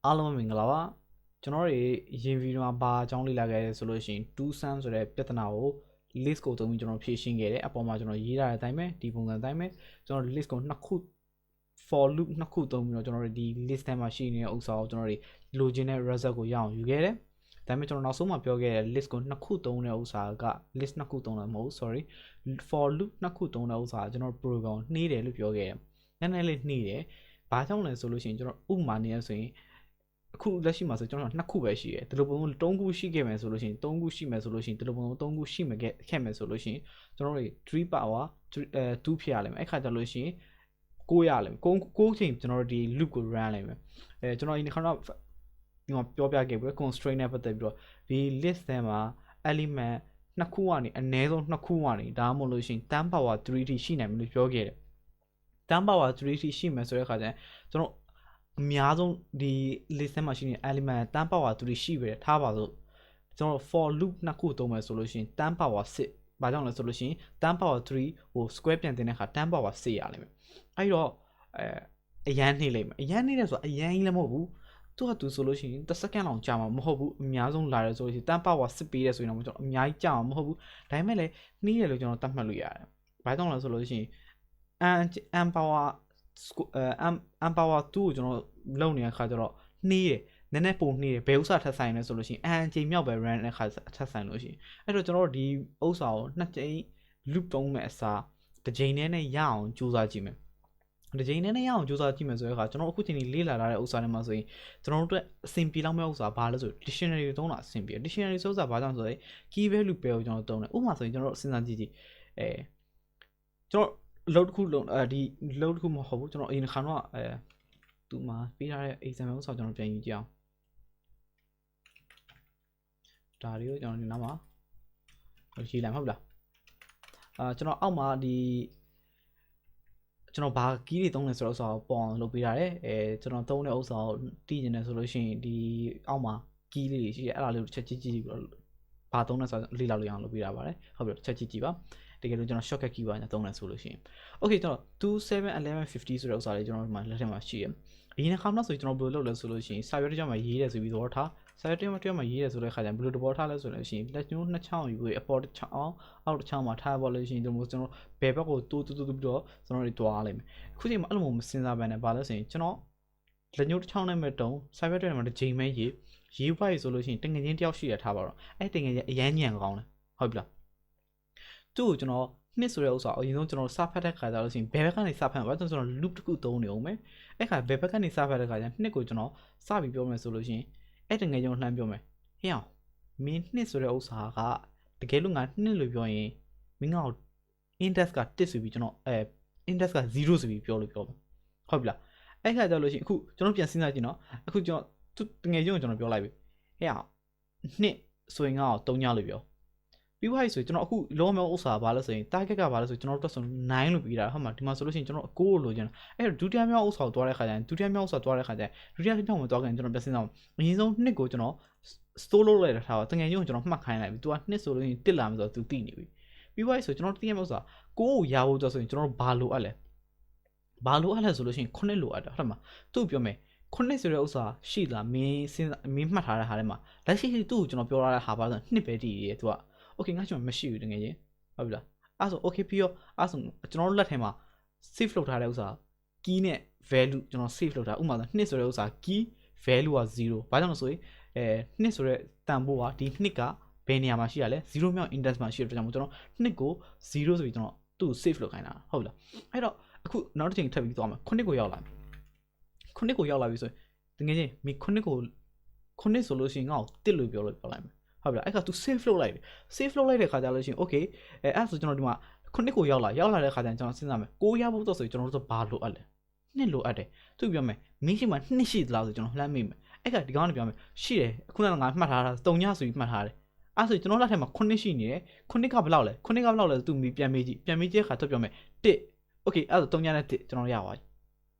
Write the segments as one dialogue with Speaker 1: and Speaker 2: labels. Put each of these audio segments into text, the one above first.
Speaker 1: အားလုံးမင်္ဂလာပါကျွန်တော်တို့ရင်ဗီဒီယိုမှာဘာအကြောင်းလေ့လာခဲ့ရဲဆိုလို့ရှိရင် to sum ဆိုတဲ့ပြဿနာကို list ကိုသုံးပြီးကျွန်တော်ဖြေရှင်းခဲ့တယ်အပေါ်မှာကျွန်တော်ရေးထားတဲ့အတိုင်းပဲဒီပုံစံအတိုင်းပဲကျွန်တော် list ကိုနှစ်ခု for loop နှစ်ခုသုံးပြီးတော့ကျွန်တော်တို့ဒီ list ထဲမှာရှိနေတဲ့ဥစ္စာကိုကျွန်တော်တို့လိုချင်တဲ့ result ကိုရအောင်ယူခဲ့တယ်ဒါပေမဲ့ကျွန်တော်နောက်ဆုံးမှပြောခဲ့တဲ့ list ကိုနှစ်ခုသုံးတဲ့ဥစ္စာက list နှစ်ခုသုံးတာမဟုတ် sorry for loop နှစ်ခုသုံးတဲ့ဥစ္စာကကျွန်တော် program နှီးတယ်လို့ပြောခဲ့တယ်နည်းနည်းလေးနှီးတယ်ဘာကြောင့်လဲဆိုလို့ရှိရင်ကျွန်တော်ဥပမာနေရဆိုရင်အခုလက်ရှိမှာဆိုကျွန်တော်နှစ်ခုပဲရှိတယ်ဒီလိုပုံစံ3ခုရှိခဲ့မယ်ဆိုလို့ရှိရင်3ခုရှိမယ်ဆိုလို့ရှိရင်ဒီလိုပုံစံ3ခုရှိမယ်ခဲ့မယ်ဆိုလို့ရှိရင်ကျွန်တော်တို့3 power 2ဖြစ်ရလိမ့်မယ်အဲ့ခါကျလို့ရှိရင်6ရလိမ့်မယ်6ချိန်ကျွန်တော်တို့ဒီ loop ကို run လိုက်မယ်ကျွန်တော်ဒီခါတော့ဒီမှာပြောပြခဲ့ပြီး constraint နဲ့ပတ်သက်ပြီးတော့ဒီ list ထဲမှာ element နှစ်ခုကနေအနည်းဆုံးနှစ်ခုကနေဒါမှမဟုတ်လို့ရှိရင်10 power 3 ထိရှိနိုင်မယ်လို့ပြောခဲ့တယ်10 power 3 ထိရှိမယ်ဆိုတဲ့အခါကျရင်ကျွန်တော်အများဆုံးဒီ list ထဲမှာရှိနေတဲ့ element 10 power 3ရှိပဲထားပါစို့ကျွန်တော် for loop နှစ်ခုသုံးမယ်ဆိုလို့ရှိရင်10 power 6ဘာကြောင့်လဲဆိုလို့ရှိရင်10 power 3ဟို square ပြန်တင်တဲ့အခါ10 power 6ရလိမ့်မယ်အဲ့တော့အရန်နှိမ့်လိမ့်မယ်အရန်နှိမ့်တယ်ဆိုတာအရန်ကြီးလည်းမဟုတ်ဘူးသူကသူဆိုလို့ရှိရင်တစ်စက္ကန့်လောက်ကြာမှာမဟုတ်ဘူးအများဆုံးလာတယ်ဆိုလို့ရှိရင်10 power 6ပေးတယ်ဆိုရင်တော့ကျွန်တော်အများကြီးကြာမှာမဟုတ်ဘူးဒါပေမဲ့လည်းနှီးတယ်လို့ကျွန်တော်သတ်မှတ်လို့ရတယ်ဘာကြောင့်လဲဆိုလို့ရှိရင် power power 2ကိုကျွန်တော်လုံနေတဲ့ခါကျတော့နှီးတယ်နည်းနည်းပုံနှီးတယ်ဘယ်ဥစ္စာထပ်ဆိုင်လဲဆိုလို့ရှိရင်အချိန်မြောက်ပဲ run တဲ့ခါထပ်ဆိုင်လို့ရှိရင်အဲ့တော့ကျွန်တော်တို့ဒီဥစ္စာကိုနှစ်ကြိမ် loop သုံးမဲ့အစားတစ်ကြိမ်နဲ့ရအောင်ကြိုးစားကြည့်မယ်တစ်ကြိမ်နဲ့ရအောင်ကြိုးစားကြည့်မယ်ဆိုတဲ့အခါကျွန်တော်အခုချိန်ကြီးလေ့လာထားတဲ့ဥစ္စာတွေမှာဆိုရင်ကျွန်တော်တို့အတွက်အဆင်ပြေလောက်မဲ့ဥစ္စာဘာလဲဆို dictionary သုံးတာအဆင်ပြေ dictionary ဆိုဥစ္စာဘာကြောင့်ဆိုရင် key value pair ကိုကျွန်တော်သုံးတယ်ဥပမာဆိုရင်ကျွန်တော်တို့စဉ်းစားကြည့်ကျွန်တော်load တစ်ခုလုံးဒီ load တစ်ခုမဟုတ်ဘူးကျွန်တော်အရင်ခါတော့သူမှာပေးထားတဲ့ example ဥစ္စာကျွန်တော်ပြန်ယူကြအောင်ဒါတွေကိုကျွန်တော်ဒီနောက်မှာရေးလိုက်ဟုတ်လားကျွန်တော်အောက်မှာဒီကျွန်တော်ဘာ key တွေသုံးလဲဆိုတော့ဥစ္စာကိုပေါ်အောင်လုပ်ပေးထားတယ်ကျွန်တော်သုံးတဲ့ဥစ္စာကိုသိကျင်တယ်ဆိုလို့ရှိရင်ဒီအောက်မှာ key လေးတွေရှိတယ်အဲ့ဒါလေးကိုချက်ကြည့်ပြီးတော့ဘာသုံးလဲဆိုတော့လေ့လာလို့ရအောင်လုပ်ပေးထားပါတယ်ဟုတ်ပြီချက်ကြည့်ပါတကယ်လို့ကျွန်တော် shortcut key ပါညာသုံးလဲဆိုလို့ရှိရင် okay ကျွန်တော်271150ဆိုတဲ့ဥစ္စာလေးကျွန်တော်ဒီမှာလက်ထက်မှာရှိတယ်အရင်ခါမှဆိုကျွန်တော်ဘယ်လိုလုပ်လဲဆိုလို့ရှိရင်စာရွက်တစ်ကြောင်းမှာရေးတယ်ဆိုပြီးတော့ထားစာရွက်တစ်ကြောင်းမှာရေးတယ်ဆိုတဲ့ခါကျရင်ဘယ်လိုသဘောထားလဲဆိုလို့ရှိရင်လက်ညှိုးနှစ်ချောင်းယူပြီးအပေါ်တစ်ချောင်းအောက်တစ်ချောင်းမှာထားပါလို့ရှိရင်ကျွန်တော်ဘယ်ဘက်ကိုတိုးပြီးတော့ကျွန်တော်တွေတွားလိုက်မယ်အခုချိန်မှာအဲ့လိုမျိုးမစင်စားဘဲနဲ့ဘာလဲဆိုရင်ကျွန်တော်လက်ညှိုးတစ်ချောင်းနဲ့မဲ့တုံးစာရွက်တစ်မှာတစ်ချိန်ပဲရေးပိုက်ဆိုလို့ရှိရင်တငယ်ချင်းတယောက်ရှိရထားပါတော့အဲ့တငယ်ချင်းအရန်ညံကောင်းတယ်ဟုတ်ပြီလားသူ့ကိုကျွန်တော်နှစ်ဆိုတဲ့ဥစ္စာအရင်ဆုံးကျွန်တော်စဖတ်တဲ့ခါကျလို့ရှိရင်ဘယ်ဘက်ကနေစဖတ်မှာလဲကျွန်တော် loop တစ်ခုသုံးနေအောင်မယ်အဲ့ခါဘယ်ဘက်ကနေစဖတ်တဲ့ခါကျနှစ်ကိုကျွန်တော်စပြီးပြောမယ်ဆိုလို့ရှိရင်အဲ့တငယ်ချင်းကိုလှမ်းပြောမယ်ဟေ့အောင်မင်းနှစ်ဆိုတဲ့ဥစ္စာကတကယ်လို့ငါနှစ်လို့ပြောရင်မင်းက index က1ဆိုပြီးကျွန်တော်index က0ဆိုပြီးပြောလို့ပြောမယ်ဟုတ်ပြီလားအဲ့ခါကျလို့ရှိရင်အခုကျွန်တော်ပြန်စဉ်းစားကြည့်နော်အခုကျွန်တော်သူတငယ်ချင်းကိုကျွန်တော်ပြောလိုက်ပြီဟေ့အောင်နှစ်ဆိုရင်ငါ့ကို3ညလို့ပြောပြီးသွားပြီဆိုရင်ကျွန်တော်အခုလောမောဥစ္စာဘာလဲဆိုရင် target ကဘာလဲဆိုကျွန်တော်တို့ဆို9လို့ပြီးတာဟုတ်မှာဒီမှာဆိုလို့ရှိရင်ကျွန်တော်အကိုလိုချင်တာအဲ့တော့ဒုတိယမြောက်ဥစ္စာကိုတွားတဲ့ခါကျရင်ဒုတိယမြောက်ဥစ္စာတွားတဲ့ခါကျရင်ဒုတိယမြောက်မှာတွားခင်ကျွန်တော်ပြန်စဉ်းစားအောင်အရင်ဆုံးနှစ်ကိုကျွန်တော် store လုပ်လိုက်တာထားပါတကယ်ကြီးကိုကျွန်တော်မှတ်ခိုင်းလိုက်ပြီ तू ကနှစ်ဆိုလို့ရှိရင်တစ်လာမယ်ဆိုတော့ तू သိနေပြီပြီးသွားပြီဆိုကျွန်တော်တကယ်မြောက်ဥစ္စာကိုကိုရဖို့တော့ဆိုရင်ကျွန်တော်တို့ဘာလိုအပ်လဲဆိုလို့ရှိရင်9လိုအပ်တယ်ဟုတ်မှာသူ့ပြောမယ်9ဆိုတဲ့ဥစ္စာရှိလားမင်းမှတ်ထားတဲ့ဟာထဲမှာလက်ရှိသူ့ကိုကျွန်တော်ပြောရတဲ့ဟာပါဆိုနှစ်ပဲတည်ရဲ तू ကokay ငါ့ကျွန်တော်မရှိဘူးတကယ်ကြီးဟုတ်ပြီလားအဲ့ဆို okay ပြီးတော့အဲ့ဆိုကျွန်တော်တို့လက်ထဲမှာ save လုပ်ထားတဲ့ဥစ္စာ key နဲ့ value ကျွန်တော် save လုပ်ထားဥပမာနှစ်ဆိုတဲ့ဥစ္စာ key value က0ဘာကြောင့်လဲဆိုရင်နှစ်ဆိုတဲ့တန်ဖိုးကဒီနှစ်ကဘယ်နေရာမှာရှိရလဲ0မြောက် index မှာရှိတဲ့အတွက်ကြောင့်ကျွန်တော်နှစ်ကို0ဆိုပြီးကျွန်တော်သူ့ save လုပ်ခိုင်းတာဟုတ်လားအဲ့တော့အခုနောက်တစ်ချိန်ထပ်ပြီးသွားမယ်9ကိုရောက်လာပြီဆိုရင်တကယ်ချင်းမိ9ဆိုလို့ရှိရင်ငါ့ကိုတစ်လို့ပြောလိုက်မယ်ဟုတ်ပြီလားအဲ့ခါ तू save လုပ်လိုက်တယ် save လုပ်လိုက်တဲ့ခါကျလို့ရှိရင် okay အဲ့ဆိုကျွန်တော်ဒီမှာ9ကိုရောက်လာတဲ့ခါကျရင်ကျွန်တော်စဉ်းစားမယ်6ရဖို့တော့ဆိုကျွန်တော်တို့ဘာလိုအပ်လဲနှစ်လိုအပ်တယ်သူပြောမယ်မင်းရှိမှနှစ်ရှိသလားဆိုကျွန်တော်လှမ်းမိမယ်အဲ့ကဒီကောင်ကပြောမယ်ရှိတယ်ခုနကငါမှတ်ထားတာ3ညဆိုပြီးမှတ်ထားတယ်အဲ့ဆိုကျွန်တော်လက်ထက်မှာ9ရှိနေတယ်9ကဘယ်လောက်လဲဆိုသူပြန်မေးကြည့်တဲ့ခါတော့ပြောမယ်1 okay အဲ့ဆို3ညနဲ့1ကျွန်တော်ရပါပြ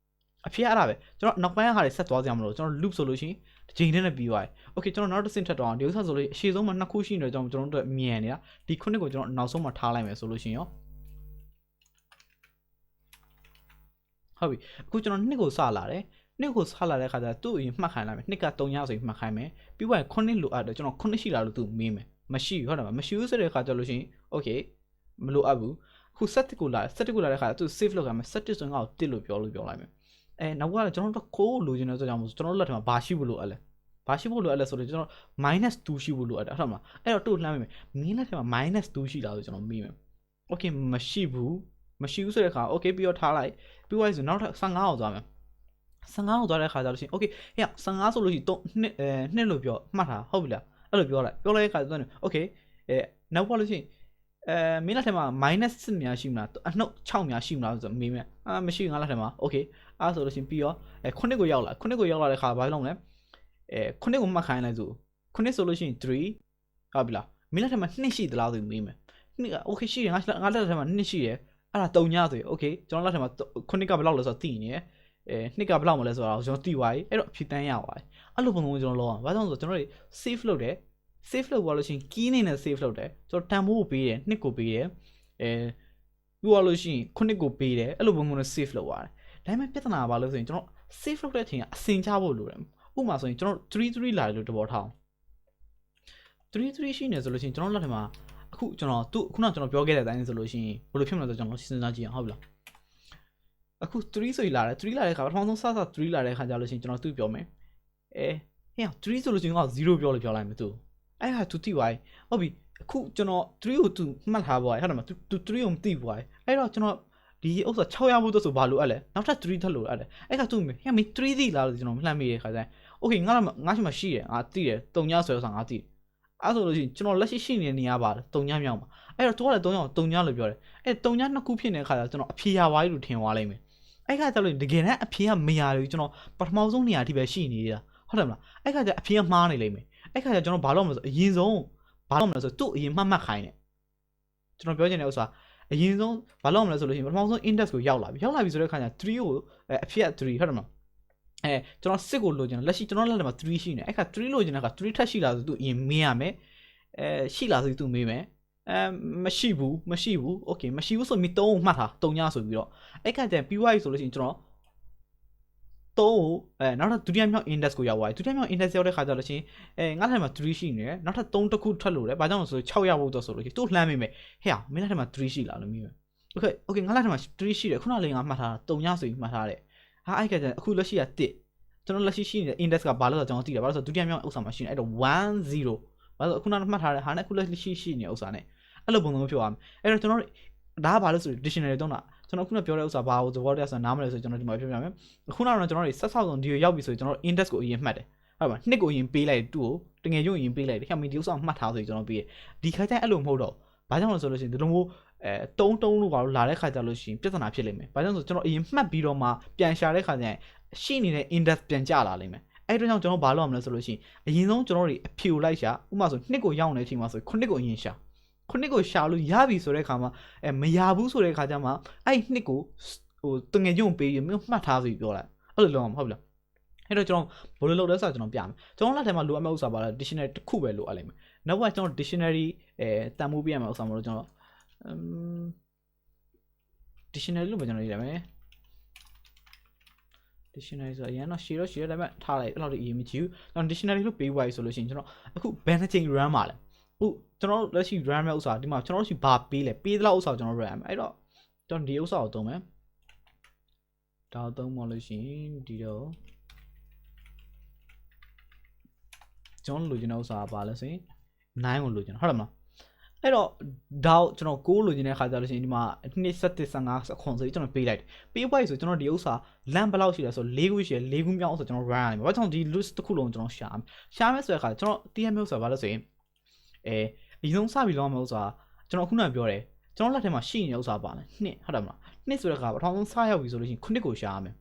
Speaker 1: ီအဖြစ်အဲ့ဒါပဲကျွန်တော်နောက်ပိုင်းကဟာတွေဆက်သွားကြမလို့ကျွန်တော် loop ဆိုလို့ရှိရင်တစ်ချိန်နဲ့ပြီးသွားပြီ okay ကျွန်တော်နောက်တစ်ဆင့်ထပ်တော့အောင်ဒီဥစ္စာဆိုလို့အရှိဆုံးမှာ2ခုရှိနေတော့ကျွန်တော်တို့မြန်နေတာဒီ9ကိုကျွန်တော်နောက်ဆုံးမှာထားလိုက်မယ်ဆိုလို့ရှိရင်ရောဟုတ်ပြီအခုကျွန်တော်2ကိုစလာတယ် နှစ်ကိုဆက်လာတဲ့ခါကျသူ့အရင်မှတ်ခိုင်းလိုက်မယ်နှစ်က3ညဆိုရင်မှတ်ခိုင်းမယ်ပြီးွားရင်9လိုအပ်တယ်ကျွန်တော်9ရှိလားလို့သူမေးမယ်မရှိဘူးဟုတ်တယ်မမရှိဘူးဆိုတဲ့ခါကျလို့ရှိရင် okay မလိုအပ်ဘူးအခု7ကိုလာတဲ့ခါကျသူ save လုပ်ရမယ်7ဆိုရင်ငါ့ကို1လို့ပြောလိုက်မယ်နောက်ကကျွန်တော်တို့ခိုးလိုချင်တဲ့ဆိုကြောင့်မို့ကျွန်တော်တို့လက်ထဲမှာဘာရှိဖို့လိုအပ်လဲဘာရှိဖို့လိုအပ်လဲဆိုတော့ကျွန်တော် -2 ရှိဖို့လိုအပ်တယ်ဟုတ်မလားအဲ့တော့တို့လှမ်းမယ်မင်းလက်ထဲမှာ -2 ရှိလားဆိုကျွန်တော်မေးမယ် okay မရှိဘူးဆိုတဲ့ခါ okay ပြီးတော့ထားလိုက်ပြီးသွားပြီဆိုနောက်ထပ်15အောင်သွားမယ်15အောင်သွားတဲ့ခါကျလို့ရှိရင် okay ဟဲ့15ဆိုလို့ရှိရင်နှစ်လို့ပြောမှတ်တာဟုတ်ပြီလားအဲ့လိုပြောလိုက်တဲ့ခါကျတော့ okay နောက်ပါလို့ရှိရင်မင်းလက်ထဲမှာ -6 များရှိမလားအနှုတ်6များရှိမလားဆိုတော့မေးမယ်မရှိဘူးငါလက်ထဲမှာ okay အဲ့ဆိုလို့ရှိရင်ပြီးတော့9ကိုရောက်လာတဲ့ခါဘာလုပ်မလဲ9ကိုမှတ်ခိုင်းလိုက်ဆို9ဆိုလို့ရှိရင်3ဟုတ်ပြီလားမင်းလက်ထဲမှာ2ရှိသလားဆိုမေးမယ်2က okay ရှိတယ်ငါလက်ထဲမှာ2ရှိတယ်အဲ့ဒါ3ညဆိုရင် okay ကျွန်တော်လက်ထဲမှာ9ကဘယ်လောက်လဲဆိုတော့သိနေတယ်2ကဘယ်လောက်မလဲဆိုတော့ကျွန်တော်သိသွားပြီအဲ့တော့အဖြစ်တန်းရသွားပြီအဲ့လိုပုံစံကျွန်တော်လောက်အောင်ဘာကြောင့်ဆိုတော့ကျွန်တော်တို့ save လုပ်တယ် save လုပ်သွားလို့ရှိရင် key အနေနဲ့ save လုပ်တယ်ကျွန်တော်တန်ဖိုးကိုပေးတယ်2ကိုပေးတယ်ပြီးသွားလို့ရှိရင်9ကိုပေးတယ်အဲ့လိုပုံစံနဲ့ save လုပ်သွားတယ်ဒါပေမဲ့ပြဿနာကဘာလို့ဆိုရင်ကျွန်တော် save လုပ်တဲ့အချိန်ကအစင်ချဖို့လိုတယ်ဥပမာဆိုရင်ကျွန်တော်33လာတယ်လို့တဘောထားအောင်33ရှိနေဆိုလို့ရှိရင်ကျွန်တော်လက်ထဲမှာအခုကျွန်တော်ခုနကျွန်တော်ပြောခဲ့တဲ့အတိုင်းဆိုလို့ရှိရင်ဘယ်လိုဖြစ်မလဲဆိုကျွန်တော်စဉ်းစားကြည့်အောင်ဟုတ်ပြီလားအခု3ဆိုလာတယ်3လာတဲ့ခါပထမဆုံးစ3လာတဲ့ခါကြာလို့ရှိရင်ကျွန်တော်သူ့ပြောမယ်ဟဲ့3ဆိုလို့ရှိရင်က0ပြောလို့ပြောလိုက်မယ်သူအဲ့ဟာသူသိသွားပြီဟုတ်ပြီအခုကျွန်တော်3ကိုသူမှတ်ထားပါဟုတ်တယ်မလားသူ3ကိုမသိဘူးအဲ့တော့ကျွန်တော်ဒီဥစ္စာ6ရဖို့ဆိုဘာလို့အဲ့လဲနောက်ထပ်3ထပ်လို့အဲ့လဲအဲ့ကသူဟဲ့မင်း3သိလားလို့ကျွန်တော်လှမ်းမိတဲ့ခါကျရင် okay ငါရှိမှရှိတယ်ငါသိတယ်3ညဆိုတော့ငါသိတယ်အဲ့ဆိုလို့ရှိရင်ကျွန်တော်လက်ရှိနေတဲ့နေရာပါ3ညမြောက်မှာအဲ့တော့သူကလည်း3ညကို3ညလို့ပြောတယ်အဲ့3ည2ခုဖြစ်နေတဲ့ခါကျကျွန်တော်အဖြေရသွားပြီလို့ထင်သွားလိမ့်မယ်အဲ့ခါကျလို့တကယ်တမ်းအဖြေကမရဘူးကျွန်တော်ပထမဆုံးနေရာအထိပဲရှိနေတာဟုတ်တယ်မလားအဲ့ခါကျအဖြေကမှားနေလိမ့်မယ်အဲ့ခါကျကျွန်တော်ဘာလို့မလဲဆိုအရင်ဆုံးဘာလို့မလဲဆိုသူ့အရင်မှတ်ခိုင်းတယ်ကျွန်တော်ပြောချင်တဲ့ဥစ္စာအရင်ဆုံးဘာလို့မလဲဆိုလို့ရှိရင်ပထမဆုံး index ကိုရောက်လာပြီဆိုတဲ့ခါကျ3ကိုအဖြေက3ဟုတ်တယ်မလားကျွန်တော်6ကိုလိုချင်တယ်လက်ရှိကျွန်တော်လက်ထဲမှာ3ရှိနေအဲ့ခါ3လိုချင်တဲ့ခါ3ထပ်ရှိလာဆိုသူအရင်မေးရမယ်ရှိလာဆိုသူမေးမယ်မရှိဘူး okay မရှိဘူးဆိုပြီး3ကိုမှတ်ထား3ညဆိုပြီးတော့အဲ့ခါကျပြီးသွားပြီဆိုလို့ရှိရင်ကျွန်တော်3ကိုနောက်ထပ်ဒုတိယမြောက် index ကိုရောက်သွားပြီဒုတိယမြောက် index ရောက်တဲ့ခါကျတော့ချင်းငါ့ထက်မှာ3ရှိနေတယ်နောက်ထပ်3တစ်ခုထွက်လို့တယ်ဘာကြောင့်လဲဆိုတော့6ရဖို့တော့ဆိုလို့ရှိရင်သူ့လှမ်းမိမယ်ဟဲ့မင်းလက်ထက်မှာ3ရှိလားလို့မေးမယ် okay ငါ့လက်ထက်မှာ3ရှိတယ်ခုနလေးငါမှတ်ထားတာ3ညဆိုပြီးမှတ်ထားတယ်ဟာအဲ့ခါကျအခုလက်ရှိက1ကျွန်တော်လက်ရှိနေတဲ့ index ကဘာလို့ဆိုတော့ကျွန်တော်သိတယ်ဘာလို့ဆိုတော့ဒုတိယမြောက်ဥစ္စာမှာရှိနေအဲ့တော့10ဘာလို့ခုနကမှတ်ထားတဲ့ဟာနဲ့အခုလက်ရှိနေဥစ္စာနဲ့အဲ့လိုပုံစံမျိုးဖြစ်သွားမယ်အဲ့တော့ကျွန်တော်ဒါကဘာလို့ဆို dictionary တုံးတာကျွန်တော်ခုနပြောတဲ့ဥစ္စာဘာကိုသဘောတရားဆိုနားမလဲဆိုကျွန်တော်ဒီမှာပြောပြမယ်ခုနကတော့ကျွန်တော်ဆက်ဆောက်ဆုံးဒီကိုရောက်ပြီဆိုကျွန်တော် index ကိုအရင်မှတ်တယ်ဟုတ်ပါနှစ်ကိုအရင်ပေးလိုက်တူကိုတကယ်ရုံအရင်ပေးလိုက်တယ်ဟဲ့မင်းဒီဥစ္စာမှတ်ထားဆိုကျွန်တော်ပေးတယ်ဒီခါကျရင်အဲ့လိုမဟုတ်တော့ဘာကြောင့်လဲဆိုလို့ရှိရင်ဒီလိုမျိုးတုံးလို့ဘာလို့လာတဲ့ခါကျလို့ရှိရင်ပြဿနာဖြစ်လိမ့်မယ်ဘာကြောင့်ဆိုကျွန်တော်အရင်မှတ်ပြီးတော့မှပြန်ရှာတဲ့ခါကျရင်ရှိနေတဲ့ index ပြန်ကျလာလိမ့်မယ်အဲ့တော့ကျွန်တော်ဘာလုပ်ရမလဲဆိုလို့ရှိရင်အရင်ဆုံးကျွန်တော်တွေအဖြူလိုက်ရှာဥပမာဆိုနှစ်ကိုရောက်နေတဲ့အချိန်မှာဆို9ကိုအရင်ရှာ9ကိုရှာလို့ရပြီဆိုတဲ့ခါမှာမရဘူးဆိုတဲ့ခါကျမှအဲ့နှစ်ကိုတငယ်ကျုံပေးပြီးမှတ်ထားဆိုပြီးပြောလိုက်အဲ့လိုလုပ်အောင်ဟုတ်ပြီလားအဲ့တော့ကျွန်တော်ဘယ်လိုလုပ်လဲဆိုတော့ကျွန်တော်ပြမယ်ကျွန်တော်လက်ထဲမှာလိုအပ်မယ့်ဥစ္စာပါလား dictionary တစ်ခုပဲလိုအပ်လိမ့်မယ်နောက်ကကျွန်တော် dictionary တန်ဖိုးပြရမယ့်ဥစ္စာမလို့ကျွန်တော်dictionary လို့ပဲကျွန်တော်ရေးရမယ် dictionary ဆိုအရင်တော့ရှည်တော့ဒါပေမဲ့ထားလိုက်အဲ့လောက်အရေးမကြီးဘူးကျွန်တော် dictionary လို့ပေးသွားပြီဆိုလို့ရှိရင်ကျွန်တော်အခုဘယ်နှချိန် run ပါလဲကျွန်တော်လက်ရှိ run မဲ့ဥစ္စာဒီမှာကျွန်တော်တို့ရှိဘာပေးလဲပေးသလောက်ဥစ္စာကျွန်တော် run ရမယ်အဲ့တော့ကျွန်တော်ဒီဥစ္စာကိုသုံးမယ်ဒါကိုသုံးမှလို့ရှိရင်ဒီတော့ကျွန်တော်လိုချင်တဲ့ဥစ္စာကဘာလဲဆိုရင်9ကိုလိုချင်တာဟုတ်တယ်မလားအဲ့တော့ဒါကိုကျွန်တော်6လိုချင်တဲ့ခါကျလို့ရှိရင်ဒီမှာ2 7 15ခွန်ဆိုပြီးကျွန်တော်ပေးလိုက်တယ်ပေးပွားပြီဆိုကျွန်တော်ဒီဥစ္စာလမ်းဘယ်လောက်ရှိလဲဆို4ခုရှိတယ်4ခုမြောက်ဆိုကျွန်တော် run ရမယ်ဘာကြောင့်ဒီ list တစ်ခုလုံးကျွန်တော်ရှာမယ်ဆိုတဲ့ခါကျွန်တော်တည်ရမယ့်ဥစ္စာဘာလဲဆိုရင်အရင်ဆုံးစပြီးလောက်မယ့်ဥစ္စာကျွန်တော်ခုနကပြောတယ်ကျွန်တော်လက်ထဲမှာရှိနေတဲ့ဥစ္စာပါလဲ2ဟုတ်တယ်မလား2ဆိုတဲ့ခါပထမဆုံးစရောက်ပြီဆိုလို့ရှိရင်9ကိုရှာရမယ်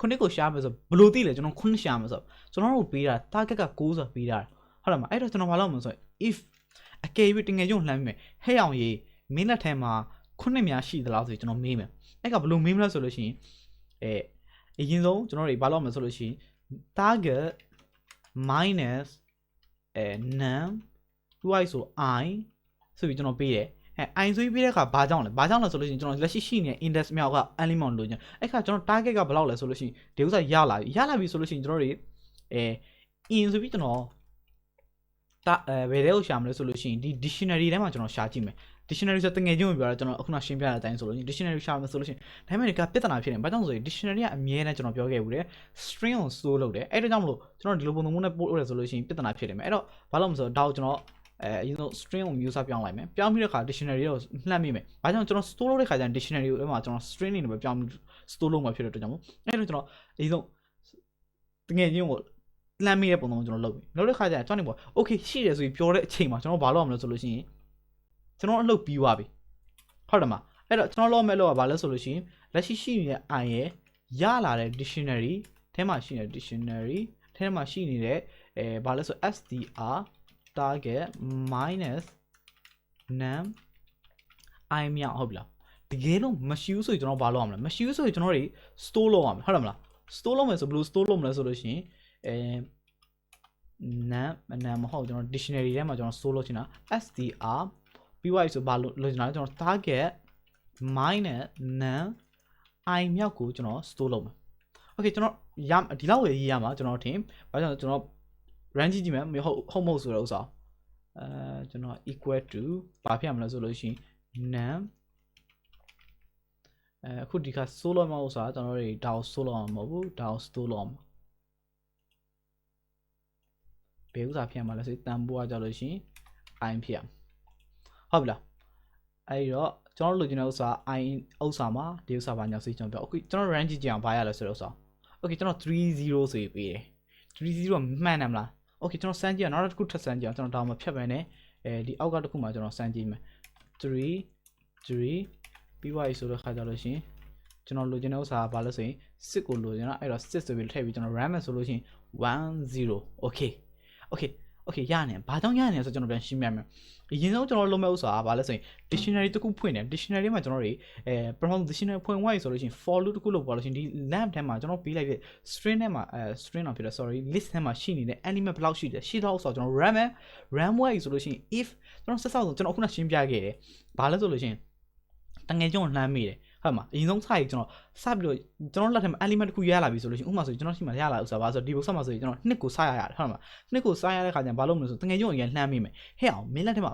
Speaker 1: 9ကိုရှာမယ်ဆိုဘယ်လိုသိလဲကျွန်တော်9ရှာမယ်ဆိုကျွန်တော်တို့ပေးတာ target က9ဆိုပေးတာဟုတ်တယ်မလားအဲ့တော့ကျွန်တော်ဘာလုပ်မလဲဆိုရင် if အကယ်၍တငယ်ကျုံလှမ်းမိမယ်ဟဲ့အောင်ရေးမင်းလက်ထဲမှာ9များရှိသလားဆိုကျွန်တော်မေးမယ်အဲ့ကဘယ်လိုမေးမလဲဆိုလို့ရှိရင်အရင်ဆုံးကျွန်တော်တွေဘာလုပ်မလဲဆိုလို့ရှိရင် target minus num 2i ဆို I ဆိုပြီးကျွန်တော်ပေးတယ် I ဆိုပြီးတဲ့အခါဘာကြောင့်လဲဆိုလို့ရှိရင်ကျွန်တော်လက်ရှိနေတဲ့ index မြောက်က element လို့ညအဲ့ခါကျွန်တော် target ကဘယ်လောက်လဲဆိုလို့ရှိရင်ဒီဥစ္စာရလာပြီဆိုလို့ရှိရင်ကျွန်တော်တို့in ဆိုပြီးကျွန်တော်ဘယ်တွေကိုရှာမလဲဆိုလို့ရှိရင်ဒီ dictionary ထဲမှာကျွန်တော်ရှာကြည့်မယ် dictionary ဆိုတငယ်ချင်းကိုပြောတာကျွန်တော်အခုနရှင်းပြတဲ့အတိုင်းဆိုလို့ရှိရင် dictionary ရှာမယ်ဆိုလို့ရှိရင်ဒါပေမဲ့ဒီကပြဿနာဖြစ်နေဘာကြောင့်ဆိုရင် dictionary ကအမြဲတမ်းကျွန်တော်ပြောခဲ့ဘူးလေ string ကို store လုပ်တယ်အဲ့ဒါကြောင့်မလို့ကျွန်တော်ဒီလိုပုံစံမျိုးနဲ့ပို့ရတယ်ဆိုလို့ရှိရင်ပြဿနာဖြစ်နေမယ်အဲ့တော့ဘာလို့မဆိုတော့ကျွန်တော်အရင်ဆုံး string ကိုမျိုးစားပြောင်းလိုက်မယ်ပြောင်းပြီးတဲ့အခါ dictionary ကိုလှမ်းမိမယ်ဘာကြောင့်ကျွန်တော် store လုပ်တဲ့ခါကျရင် dictionary ကိုအဲ့မှာကျွန်တော် string နေပဲပြောင်းပြီး store လုပ်မှာဖြစ်တဲ့အတွက်ကြောင့်မို့အဲ့တော့ကျွန်တော်အရင်ဆုံးတငယ်ချင်းကိုလှမ်းမိတဲ့ပုံစံကိုကျွန်တော်လုပ်ပြီလုပ်တဲ့ခါကျရင်ကျွန်တော်နေပေါ့ okay ရှိတယ်ဆိုပြီးပြောတဲ့အချိန်မှာကျွန်တော်ဘာလုပ်ရမလဲဆိုလို့ရှိရင်ကျွန်တော်အလုပ်ပြီးသွားပြီဟုတ်တယ်မအဲ့တော့ကျွန်တော်လုပ်မဲ့လို့ကဘာလဲဆိုလို့ရှိရင်လက်ရှိနေတဲ့ I ရဲ့ရလာတဲ့ dictionary ထဲမှာရှိနေတဲ့ dictionary ထဲမှာရှိနေတဲ့ဘာလဲဆို str target minus num I မြောက်ဟုတ်ပြီလားတကယ်လို့မရှိဘူးဆိုရင်ကျွန်တော်ဘာလုပ်ရမလဲမရှိဘူးဆိုရင်ကျွန်တော်တွေ store လုပ်ရမယ်ဟုတ်တယ်မလား store လုပ်မယ်ဆိုဘယ်လို store လုပ်မလဲဆိုလို့ရှိရင်num မဟုတ်ကျွန်တော် dictionary ထဲမှာကျွန်တော် store လုပ်ချင်တာ str ပြီးသွားပြီဆိုဘာလို့ကျွန်တော် target minus num I မြောက်ကိုကျွန်တော် store လုပ်မယ် okay ကျွန်တော်ဒီလောက်ပဲရေးရမှာကျွန်တော်ထင်ဘာကြောင့်ကျွန်တော် run ကြည့်မယ်ဟုတ်မဟုတ်ဆိုတဲ့ဥစ္စာကျွန်တော် equal to ဘာဖြစ်ရမလဲဆိုလို့ရှိရင် num အခုဒီခါ store လုပ်မှာဥစ္စာကျွန်တော်တို့ဒါကို store လုပ်မှာမဟုတ်ဘူးဒါကို store လုပ်မှာဘယ်ဥစ္စာဖြစ်ရမှာလဲဆိုတန်ဖိုးကကြောက်လို့ရှိရင် I ဖြစ်ရဟုတ်ပြီလားအဲ့တော့ကျွန်တော်တို့လိုချင်တဲ့ဥစ္စာ I ဥစ္စာမှာဒီဥစ္စာဘာညာစိကျွန်တော်ပြောအခုကျွန်တော် run ကြည့်ကြအောင်ဘာရလဲဆိုတဲ့ဥစ္စာ okay ကျွန်တော်30ဆိုပြီးပေးတယ်30မှန်တယ်မလား okay ကျွန်တော်စမ်းကြည့်အောင်နောက်တစ်ခုထပ်စမ်းကြည့်အောင်ကျွန်တော်ဒါမှဖြတ်ပဲနဲ့ဒီအောက်ကတစ်ခုမှာကျွန်တော်စမ်းကြည့်မယ်3ပြီးသွားပြီဆိုတော့ခါကြလို့ရှိရင်ကျွန်တော်လိုချင်တဲ့ဥစ္စာဘာလဲဆိုရင်6ကိုလိုချင်တာအဲ့တော့6ဆိုပြီးထည့်ပြီးကျွန်တော် run မယ်ဆိုလို့ရှိရင်10 okay ရနေဘာကြောင့်ရနေလဲဆိုကျွန်တော်ပြန်ရှင်းပြမယ်အရင်ဆုံးကျွန်တော်လုပ်မဲ့ဥစ္စာကဘာလဲဆိုရင် dictionary တစ်ခုဖွင့်တယ် dictionary မှာကျွန်တော်တွေပထမ dictionary ဖွင့်သွားပြီဆိုလို့ရှိရင် for loop တစ်ခုလုပ်ပါလို့ရှိရင်ဒီ lamp ထဲမှာကျွန်တော်ပေးလိုက်တဲ့ string ထဲမှာ string တော့ဖြစ်တယ် sorry list ထဲမှာရှိနေတဲ့ element ဘယ်လောက်ရှိတယ်ရှိတော့ဆိုတော့ကျွန်တော် run မယ် run သွားပြီဆိုလို့ရှိရင် if ကျွန်တော်ဆက်ဆောက်ဆိုကျွန်တော်အခုနရှင်းပြခဲ့တယ်ဘာလဲဆိုလို့ရှိရင်တငယ်ချင်းကိုလှမ်းမိတယ်ဟုတ်မှာအရင်ဆုံးစပြီးကျွန်တော်စပြီးတော့ကျွန်တော်လက်ထဲမှာ element တစ်ခုရလာပြီဆိုလို့ရှိရင်ဥပမာဆိုကျွန်တော်ရှိမှရလာဥစ္စာပါဆိုဒီဘုတ်ဆက်မှာဆိုရင်ကျွန်တော်နှစ်ကိုစရရတယ်ဟုတ်မှာနှစ်ကိုစရတဲ့ခါကျရင်ဘာလုပ်မလဲဆိုတငယ်ချင်းကိုအရင်လှမ်းမိမယ်ဟဲ့အောင်မင်းလက်ထဲမှာ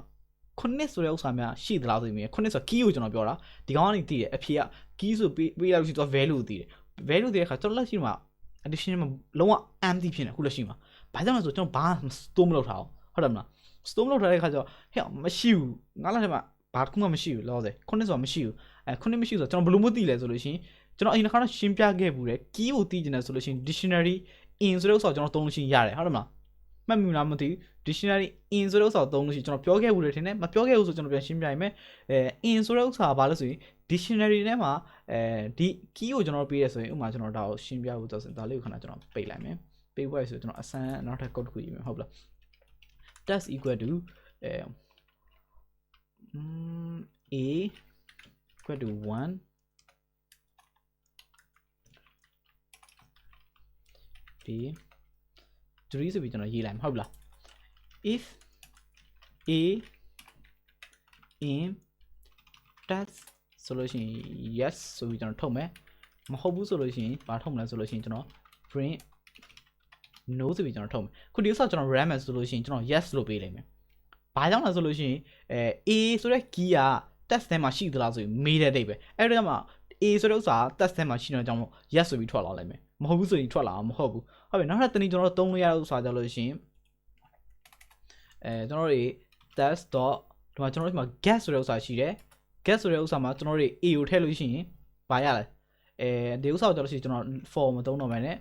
Speaker 1: ခုနှစ်ဆိုတဲ့ဥစ္စာများရှိသလားဆိုပြီးခုနှစ်ဆို key ကိုကျွန်တော်ပြောတာဒီကောင်ကနေတည်တယ်အဖြေက key ဆိုပေးရလို့ရှိရင်သူက value တည်တယ် value တည်တဲ့ခါကျွန်တော်လက်ရှိမှာ addition မှာလုံးဝ empty ဖြစ်နေအခုလက်ရှိမှာဘာကြောင့်လဲဆိုကျွန်တော်ဘာ store မလုပ်ထားအောင်ဟုတ်တယ်မလား store မလုပ်ထားတဲ့ခါကျတော့ဟဲ့မရှိဘူးငါလက်ထဲမှာဘာတစ်ခုမှမရှိဘူးလောဆယ်ခုနှစ်ဆိုတာမရှိဘူးခုနှစ်မရှိဘူးဆိုတော့ကျွန်တော်ဘယ်လိုမှသိလဲဆိုလို့ရှိရင်ကျွန်တော်အရင်တစ်ခါတော့ရှင်းပြခဲ့ဘူးတဲ့ key ကိုသိကျင်တယ်ဆိုလို့ရှိရင် dictionary in ဆိုတဲ့ဥစ္စာကိုကျွန်တော်သုံးလို့ရှိရင်ရတယ်ဟုတ်တယ်မလားမှတ်မိလားမသိဘူး dictionary in ဆိုတဲ့ဥစ္စာကိုသုံးလို့ရှိရင်ကျွန်တော်ပြောခဲ့ဘူးလေထင်တယ်မပြောခဲ့ဘူးဆိုကျွန်တော်ပြန်ရှင်းပြရမယ်in ဆိုတဲ့ဥစ္စာကဘာလဲဆိုရင် dictionary ထဲမှာဒီ key ကိုကျွန်တော်ပေးရဆိုရင်ဥပမာကျွန်တော်ဒါကိုရှင်းပြဖို့ဆိုရင်ဒါလေးကိုခဏကျွန်တော်ပိတ်လိုက်မယ်ပိတ်ဖို့ဆိုကျွန်တော်အစမ်းနောက်ထပ် code တစ်ခုရေးမယ်ဟုတ်လား test equal to a equal to 1 b 3ဆိုပြီးကျွန်တော်ရေးလိုက်မှာဟုတ်လား if a in test ဆိုလို့ရှိရင် yes ဆိုပြီးကျွန်တော်ထုတ်မယ်မဟုတ်ဘူးဆိုလို့ရှိရင်ဘာထုတ်မလဲဆိုလို့ရှိရင်ကျွန်တော် print no ဆိုပြီးကျွန်တော်ထုတ်မယ်ခုဒီဥစ္စာကျွန်တော် run မယ်ဆိုလို့ရှိရင်ကျွန်တော် yes လို့ပေးလိုက်မယ်ဘာကြောင့်လဲဆိုလို့ရှိရင်A ဆိုတဲ့ key က test ထဲမှာရှိသလားဆိုပြီးမေးတဲ့အိပဲအဲ့ဒါမှ A ဆိုတဲ့ဥစ္စာ test ထဲမှာရှိနေတဲ့အကြောင်းမို့ yes ဆိုပြီးထွက်လာလိုက်မယ်မဟုတ်ဘူးဆိုရင်ထွက်လာမှာမဟုတ်ဘူးဟုတ်ပြီနောက်ထပ်တနည်းကျွန်တော်တို့သုံးလို့ရတဲ့ဥစ္စာကြလို့ရှိရင်ကျွန်တော်တို့ test. ဒီမှာကျွန်တော်တို့ဒီမှာ get ဆိုတဲ့ဥစ္စာရှိတယ် get ဆိုတဲ့ဥစ္စာမှာကျွန်တော်တို့ A ကိုထည့်လို့ရှိရင်ဘာရလဲဒီဥစ္စာကိုကြလို့ရှိရင်ကျွန်တော် for မသုံးတော့မယ်နဲ့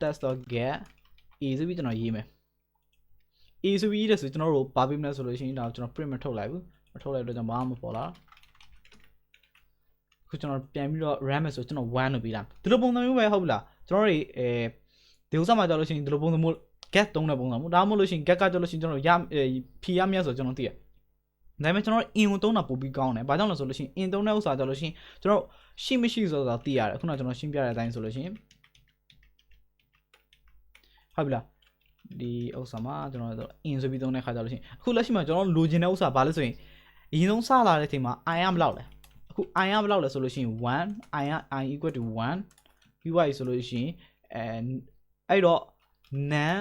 Speaker 1: test.get A ဆိုပြီးကျွန်တော်ရေးမယ်A ဆိုပြီးရေးတယ်ဆိုကျွန်တော်တို့ဘာပေးမလဲဆိုလို့ရှိရင်ဒါကျွန်တော် print မထုတ်လိုက်ဘူးမထုတ်လိုက်တော့ကျွန်တော်ဘာမှမပေါ်လာခုကျွန်တော်ပြန်ပြီးတော့ run မယ်ဆိုကျွန်တော်1လို့ပေးလိုက်ဒီလိုပုံစံမျိုးပဲဟုတ်ပြီလားကျွန်တော်တို့ဒီဥစ္စာမှာကြောက်လို့ရှိရင်ဒီလိုပုံစံမျိုး get သုံးတဲ့ပုံစံမျိုးဒါမှမဟုတ်လို့ရှိရင် get ကကြောက်လို့ရှိရင်ကျွန်တော်ဖြီရမြတ်ဆိုကျွန်တော်သိရတယ်ဒါပေမဲ့ကျွန်တော် in ကိုသုံးတာပိုပြီးကောင်းတယ်ဘာကြောင့်လဲဆိုလို့ရှိရင် in သုံးတဲ့ဥစ္စာကြောက်လို့ရှိရင်ကျွန်တော်ရှိမရှိဆိုတော့သိရတယ်ခုနကကျွန်တော်ရှင်းပြတဲ့အတိုင်းဆိုလို့ရှိရင်ဟုတ်ပြီလားဒီဥစ္စာမှာကျွန်တော်in ဆိုပြီးသုံးတဲ့ခါကြောက်လို့ရှိရင်အခုလက်ရှိမှာကျွန်တော်လိုချင်တဲ့ဥစ္စာဘာလဲဆိုရင် အရင်ဆုံးစလာတဲ့အချိန်မှာ I ရဘလောက်လဲအခု I ရဘလောက်လဲဆိုလို့ရှိရင်1 I equal to 1ပြီးသွားပြီဆိုလို့ရှိရင်အဲ့တော့ nan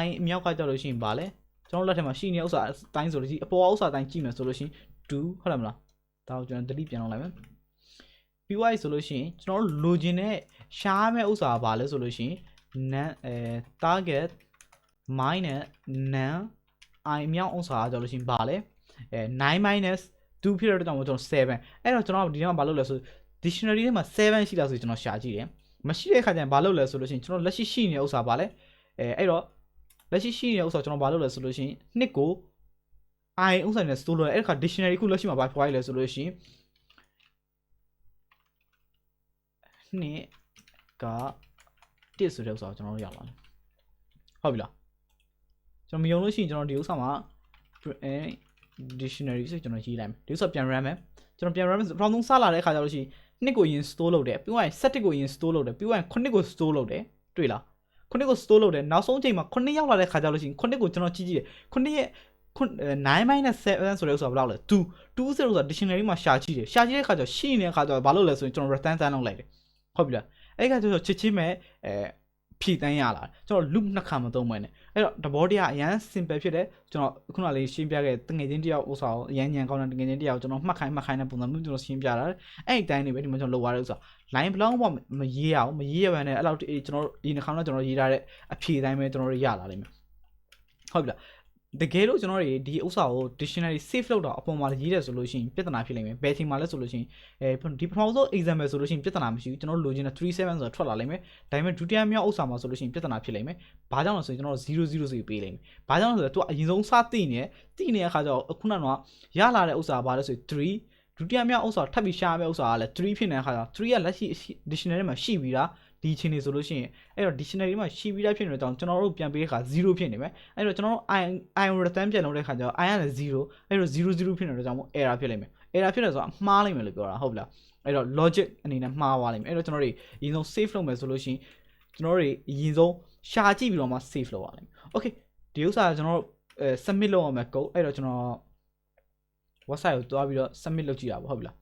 Speaker 1: I အမြောက်ကကြောက်လို့ရှိရင်ဗာလဲကျွန်တော်လက်ထက်မှာရှိနေတဲ့ဥစ္စာအတိုင်းဆိုလို့ရှိရင်အပေါ်ဥစ္စာအတိုင်းကြည့်မယ်ဆိုလို့ရှိရင်2ဟုတ်တယ်မလားဒါကိုကျွန်တော်တတိပြန်လုပ်လိုက်မယ်ပြီးသွားပြီဆိုလို့ရှိရင်ကျွန်တော်လိုချင်တဲ့ရှားမဲ့ဥစ္စာကဗာလဲဆိုလို့ရှိရင် nan target minus nan I အမြောက်ဥစ္စာကကြောက်လို့ရှိရင်ဗာလဲ9 minus 2ဖြစ်တဲ့အတွက်ကြောင့်ကျွန်တော်7အဲ့တော့ကျွန်တော်ဒီထဲမှာဘာလုပ်လဲဆို dictionary ထဲမှာ7ရှိလားဆိုကျွန်တော်ရှာကြည့်တယ်မရှိတဲ့အခါကျရင်ဘာလုပ်လဲဆိုလို့ရှိရင်ကျွန်တော်လက်ရှိနေတဲ့ဥစ္စာပါလဲအဲ့တော့လက်ရှိနေတဲ့ဥစ္စာကျွန်တော်ဘာလုပ်လဲဆိုလို့ရှိရင်နှစ်ကို I ဥစ္စာနဲ့ store လုပ်တယ်အဲ့ခါ dictionary ခုလက်ရှိမှာဘာဖွားရလဲဆိုလို့ရှိရင်နှစ်ကတစ်ဆိုတဲ့ဥစ္စာကိုကျွန်တော်တို့ရလာတယ်ဟုတ်ပြီလားကျွန်တော်မယုံလို့ရှိရင်ကျွန်တော်ဒီဥစ္စာမှာ dictionary ဆိုကျွန်တော်ရေးလိုက်မယ်ဒီဥစ္စာပြန် run မယ်ကျွန်တော်ပြန် run မယ်ပထမဆုံးစလာတဲ့အခါကျလို့ရှိရင်နှစ်ကိုရင် store လုပ်တယ်ပြီးတော့7ကိုရင် store လုပ်တယ်ပြီးတော့9ကို store လုပ်တယ်တွေ့လား9ကို store လုပ်တယ်နောက်ဆုံးချိန်မှာ9ရောက်လာတဲ့ခါကျလို့ရှိရင်9ကိုကျွန်တော်ကြည့်ကြည့်တယ်9ရဲ့9 minus 7ဆိုတဲ့ဥစ္စာဘယ်လောက်လဲ2ဆိုတဲ့ဥစ္စာ dictionary မှာရှာကြည့်တယ်ရှာကြည့်တဲ့ခါကျတော့ရှိနေတဲ့ခါကျတော့ဘာလုပ်လဲဆိုရင်ကျွန်တော် return စမ်းလုပ်လိုက်တယ်ဟုတ်ပြီလားအဲ့ခါကျတော့ချစ်ချင်းမဲ့ဖြည့်တန်းရလာကျွန်တော် loop နှစ်ခါမသုံးမှန်းနဲ့အဲ့တော့သဘောတရားအရန် simple ဖြစ်တယ်ကျွန်တော်ခုနလေးရှင်းပြခဲ့တငယ်ချင်းတယောက်ဥစ္စာကိုအရန်ညံကောင်းတဲ့တငယ်ချင်းတယောက်ကျွန်တော်မှတ်ခိုင်းတဲ့ပုံစံမျိုးကျွန်တော်ရှင်းပြတာအဲ့ဒီတိုင်းနေပဲဒီမှာကျွန်တော်လုပ်ရတဲ့ဥစ္စာ line ဘလောက်မှမရေးရအောင်မရေးရဘဲနဲ့အဲ့လောက်ကျွန်တော်ဒီတစ်ခါတော့ကျွန်တော်ရေးထားတဲ့အဖြေတိုင်းပဲကျွန်တော်တို့ရလာလိမ့်မယ်ဟုတ်ပြီလားတကယ်လို့ကျွန်တော်တို့ဒီဥစ္စာကို dictionary save လုပ်တော့အပေါ်မှာရေးတယ်ဆိုလို့ရှိရင်ပြဿနာဖြစ်လိမ့်မယ်ဘယ်ချိန်မှာလဲဆိုလို့ရှိရင်ဒီပထမဆုံး example ဆိုလို့ရှိရင်ပြဿနာမရှိဘူးကျွန်တော်တို့လိုချင်တဲ့37ဆိုတာထွက်လာလိမ့်မယ်ဒါပေမဲ့ဒုတိယမြောက်ဥစ္စာမှာဆိုလို့ရှိရင်ပြဿနာဖြစ်လိမ့်မယ်ဘာကြောင့်လဲဆိုရင်ကျွန်တော်တို့00ဆိုပြီးပေးလိမ့်မယ်ဘာကြောင့်လဲဆိုတော့သူကအရင်ဆုံးစသိနေတဲ့အခါကျတော့ခုနကတော့ရလာတဲ့ဥစ္စာဘာလဲဆိုရင်3ဒုတိယမြောက်ဥစ္စာထပ်ပြီးရှာမယ့်ဥစ္စာကလည်း3ဖြစ်နေတဲ့အခါကျတော့3ကလက်ရှိ dictionary မှာရှိပြီးသားဒီချင်းနေဆိုလို့ရှိရင်အဲ့တော့ dictionary မှာရှိပြီးသားဖြစ်နေတဲ့ကြောင့်ကျွန်တော်တို့ပြန်ပေးတဲ့အခါ0ဖြစ်နေမယ်အဲ့တော့ကျွန်တော်တို့ I return ပြန်လုပ်တဲ့အခါကျတော့ I ကလည်း0အဲ့တော့00ဖြစ်နေတဲ့ကြောင့်မို့ error ဖြစ်လိမ့်မယ် error ဖြစ်တယ်ဆိုတာမှားလိမ့်မယ်လို့ပြောတာဟုတ်ပြီလားအဲ့တော့ logic အနေနဲ့မှားသွားလိမ့်မယ်အဲ့တော့ကျွန်တော်တို့အရင်ဆုံး save လုပ်မယ်ဆိုလို့ရှိရင်ကျွန်တော်တို့အရင်ဆုံးရှာကြည့်ပြီးတော့မှ save လုပ်ရလိမ့်မယ် okay ဒီဥစ္စာကကျွန်တော်တို့ submit လုပ်ရမယ် code အဲ့တော့ကျွန်တော် website ကိုတွားပြီးတော့ submit လုပ်ကြည့်တာပေါ့ဟုတ်ပြီလာ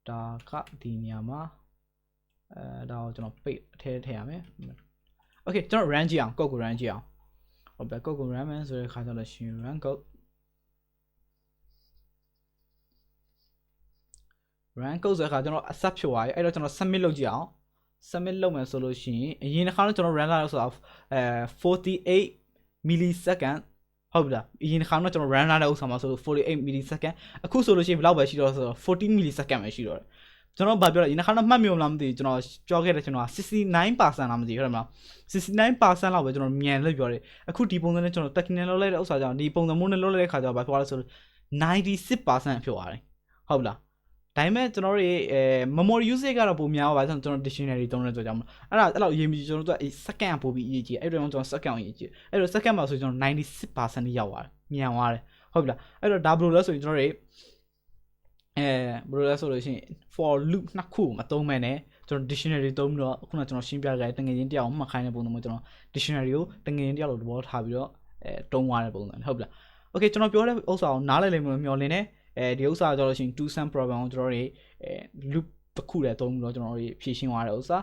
Speaker 1: းဒါကဒီနေရာမှာဒါကိုကျွန်တော်ပိတ်ထည့်ရမယ် okay ကျွန်တော် run ကြည့်အောင် code ကို run ကြည့်အောင်ဟုတ်ပြီ code ကို run မယ်ဆိုတဲ့ခါကျတော့ရှင် run code ဆိုတဲ့ခါကျွန်တော် accept ဖြစ်သွားပြီအဲ့တော့ကျွန်တော် submit လုပ်ကြည့်အောင် submit လုပ်မယ်ဆိုလို့ရှိရင်အရင်တစ်ခါတော့ကျွန်တော် run လာလို့ဆိုတော့48 millisecond ဟုတ်ပြီလားအရင်တစ်ခါတော့ကျွန်တော် run လာတဲ့ဥစ္စာမှာဆိုလို့48 millisecond အခုဆိုလို့ရှိရင်ဘယ်လောက်ပဲရှိတော့ဆိုတော့40 millisecond ပဲရှိတော့တယ်ကျွန်တော်ဗာပြောလိုက်ဒီခါတော့မှတ်မိအောင်လားမသိဘူးကျွန်တော်ကြောခဲ့တဲ့ကျွန်တော်69% လားမသိဘူးဟုတ်တယ်မလား69% လောက်ပဲကျွန်တော်မြန်လို့ပြောတယ်အခုဒီပုံစံနဲ့ကျွန်တော် technical လုပ်လိုက်တဲ့ဥစ္စာကြောင့်ဒီပုံစံမျိုးနဲ့လုပ်လိုက်တဲ့ခါကျတော့ဗာပြောရလို့ဆိုလို့96% ဖြစ်သွားတယ်ဟုတ်ပြီလားဒါပေမဲ့ကျွန်တော်တို့memory usage ကတော့ပုံများပါကျွန်တော် dictionary သုံးတဲ့အတွက်ကြောင့်အဲ့လောက်ရေးပြီးကျွန်တော်တို့က second ပို့ပြီးရေးကြည့်အဲ့တော့ကျွန်တော် second ရေးကြည့်အဲ့တော့ second မှာဆိုကျွန်တော်96% ရောက်သွားတယ်မြန်သွားတယ်ဟုတ်ပြီလားအဲ့တော့ double လဲဆိုရင်ကျွန်တော်တို့ဘယ်လိုလဲဆိုလို့ရှိရင် for loop နှစ်ခုမသုံးမဲ့နဲ့ကျွန်တော် dictionary သုံးပြီးတော့ခုနကကျွန်တော်ရှင်းပြခဲ့တဲ့တငယ်ချင်းတယောက်မှတ်ခိုင်းတဲ့ပုံစံမျိုးကျွန်တော် dictionary ကိုတငယ်ချင်းတယောက်လိုသဘောထားပြီးတော့တုံးသွားတဲ့ပုံစံဟုတ်ပြီလား okay ကျွန်တော်ပြောတဲ့ဥစ္စာကိုနားလည်လိမ့်မယ်မျှော်လင့်နေဒီဥစ္စာကြောင့်လို့ရှိရင် 2 sum problem ကိုကျွန်တော်တို့loop တစ်ခုတည်းသုံးပြီးတော့ကျွန်တော်တို့ဖြည့်ရှင်းသွားတဲ့ဥစ္စာ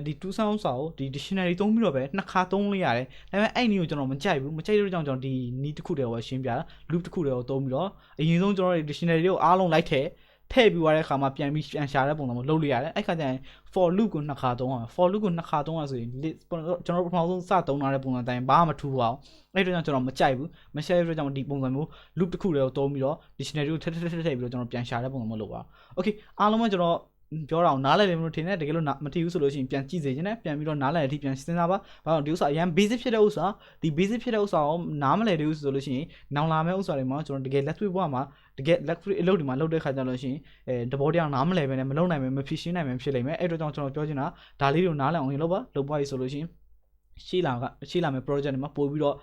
Speaker 1: ဒီ 2 sum ဥစ္စာကိုဒီ dictionary သုံးပြီးတော့ပဲနှစ်ခါသုံးလို့ရတယ်ဒါပေမဲ့အဲ့နည်းကိုကျွန်တော်မကြိုက်ဘူးမကြိုက်တဲ့ကြောင့်ကျွန်တော်ဒီနည်းတစ်ခုတည်းကိုရှင်းပြတာ loop တစ်ခုတည်းကိုသုံးပြီးတော့အရင်ဆုံးကျွန်တော်တို့ dictionary ကိုအားလုံးလိုက်ထည့်ပြီးသွားတဲ့အခါမှာပြန်ရှာတဲ့ပုံစံမျိုးလုပ်လို့ရတယ်အဲ့ခါကျရင် for loop ကိုနှစ်ခါသုံးအောင် for loop ကိုနှစ်ခါသုံးရဆိုရင်ကျွန်တော်ပထမဆုံးစသုံးထားတဲ့ပုံစံအတိုင်းဘာမှမထူပါဘူးအဲ့တော့ကျွန်တော်မကြိုက်ဘူးမရှာတဲ့အတွက်ကြောင့်ဒီပုံစံမျိုး loop တစ်ခုတည်းကိုသုံးပြီးတော့ dictionary ကိုထည့်ပြီးတော့ကျွန်တော်ပြန်ရှာတဲ့ပုံစံမျိုးလုပ်ပါ okay အားလုံးကကျွန်တော်ပြောတာအောင်နားလည်တယ်မလို့ထင်တယ်တကယ်လို့မထီဘူးဆိုလို့ရှိရင်ပြန်ကြည့်စေချင်တယ်ပြန်ပြီးတော့နားလည်တဲ့အထိပြန်စဉ်းစားပါဘာလို့ဒီဥစ္စာအရင် basic ဖြစ်တဲ့ဥစ္စာဒီ basic ဖြစ်တဲ့ဥစ္စာကိုနားမလည်သေးဘူးဆိုလို့ရှိရင်နောင်လာမယ့်ဥစ္စာတွေမှာကျွန်တော်တကယ် let's play ဘဝမှာတကယ် let's play အလုပ်တွေမှာလုပ်တဲ့ခါကျလို့ရှိရင်တဘောတရားနားမလည်ပဲနဲ့မလုပ်နိုင်ပဲမဖြစ်ရှင်းနိုင်ပဲဖြစ်လိမ့်မယ်အဲ့တော့ကျွန်တော်ပြောချင်တာဒါလေးတွေကိုနားလည်အောင်လုပ်ပါလုပ်ပါပြီဆိုလို့ရှိရင်ရှေ့လာမယ့် project တွေမှာပို့ပြီးတော့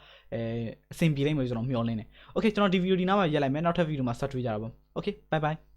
Speaker 1: အဆင်ပြေလိမ့်မယ်ကျွန်တော်မျှော်လင့်တယ် okay ကျွန်တော်ဒီ video ဒီနားမှာရက်လိုက်မယ်နောက်ထပ် video မှာဆက်တွေ့ကြတာပေါ့ okay bye bye